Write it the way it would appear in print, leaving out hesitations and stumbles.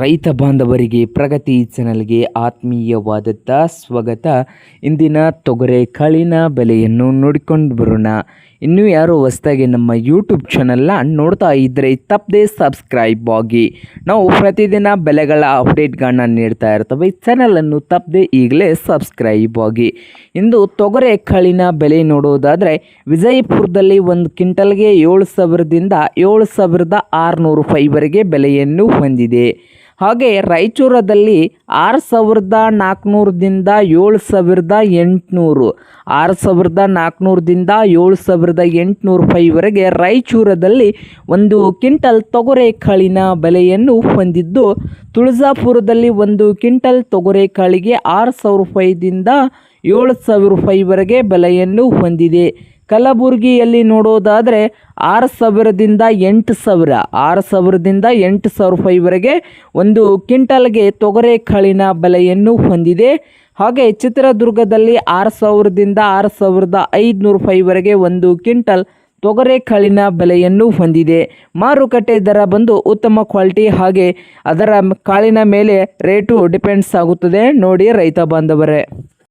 ರೈತ ಬಾಂಧವರಿಗೆ ಪ್ರಗತಿ ಚಾನಲ್ಗೆ ಆತ್ಮೀಯವಾದಂಥ ಸ್ವಾಗತ. ಇಂದಿನ ತೊಗರೆ ಕಾಳಿನ ಬೆಲೆಯನ್ನು ನೋಡಿಕೊಂಡು ಬರೋಣ. ಇನ್ನೂ ಯಾರು ಹೊಸದಾಗಿ ನಮ್ಮ ಯೂಟ್ಯೂಬ್ ಚಾನಲ್ನ ನೋಡ್ತಾ ಇದ್ದರೆ ತಪ್ಪದೆ ಸಬ್ಸ್ಕ್ರೈಬ್ ಆಗಿ. ನಾವು ಪ್ರತಿದಿನ ಬೆಲೆಗಳ ಅಪ್ಡೇಟ್ಗಳನ್ನ ನೀಡ್ತಾ ಇರ್ತವೆ. ಈ ಚಾನಲನ್ನು ತಪ್ಪದೆ ಈಗಲೇ ಸಬ್ಸ್ಕ್ರೈಬ್ ಆಗಿ. ಇಂದು ತೊಗರೆ ಕಾಳಿನ ಬೆಲೆ ನೋಡೋದಾದರೆ ವಿಜಯಪುರದಲ್ಲಿ ಒಂದು ಕ್ವಿಂಟಲ್ಗೆ 7,000ದಿಂದ 7,600 ರೂಪಾಯಿವರೆಗೆ ಬೆಲೆಯನ್ನು ಹೊಂದಿದೆ. ಹಾಗೆ ರಾಯಚೂರದಲ್ಲಿ 6,400ದಿಂದ 7,800 6,400ದಿಂದ 7,800 ರೂಪಾಯಿವರೆಗೆ ರಾಯಚೂರದಲ್ಲಿ ಒಂದು ಕ್ವಿಂಟಲ್ ತೊಗರೆ ಕಾಳಿನ ಬೆಲೆಯನ್ನು ಹೊಂದಿದ್ದು, ತುಳಜಾಪುರದಲ್ಲಿ ಒಂದು ಕ್ವಿಂಟಲ್ ತೊಗರೆ ಕಾಳಿಗೆ 6,000 ರೂಪಾಯಿದಿಂದ 7,000 ರೂಪಾಯಿವರೆಗೆ ಬೆಲೆಯನ್ನು ಹೊಂದಿದೆ. ಕಲಬುರಗಿಯಲ್ಲಿ ನೋಡೋದಾದರೆ 6,000ದಿಂದ 8,000 6,000ದಿಂದ 8,000 ರೂಪಾಯಿವರೆಗೆ ಒಂದು ಕ್ವಿಂಟಲ್ಗೆ ತೊಗರೆ ಕಾಳಿನ ಬೆಲೆಯನ್ನು ಹೊಂದಿದೆ. ಹಾಗೆ ಚಿತ್ರದುರ್ಗದಲ್ಲಿ 6,000ದಿಂದ 6,500 ರೂಪಾಯಿವರೆಗೆ ಒಂದು ಕ್ವಿಂಟಲ್ ತೊಗರೆ ಕಾಳಿನ ಬೆಲೆಯನ್ನು ಹೊಂದಿದೆ. ಮಾರುಕಟ್ಟೆ ದರ ಬಂದು ಉತ್ತಮ ಕ್ವಾಲಿಟಿ ಹಾಗೆ ಅದರ ಕಾಳಿನ ಮೇಲೆ ರೇಟು ಡಿಪೆಂಡ್ಸ್ ಆಗುತ್ತದೆ ನೋಡಿ ರೈತ ಬಾಂಧವರೇ.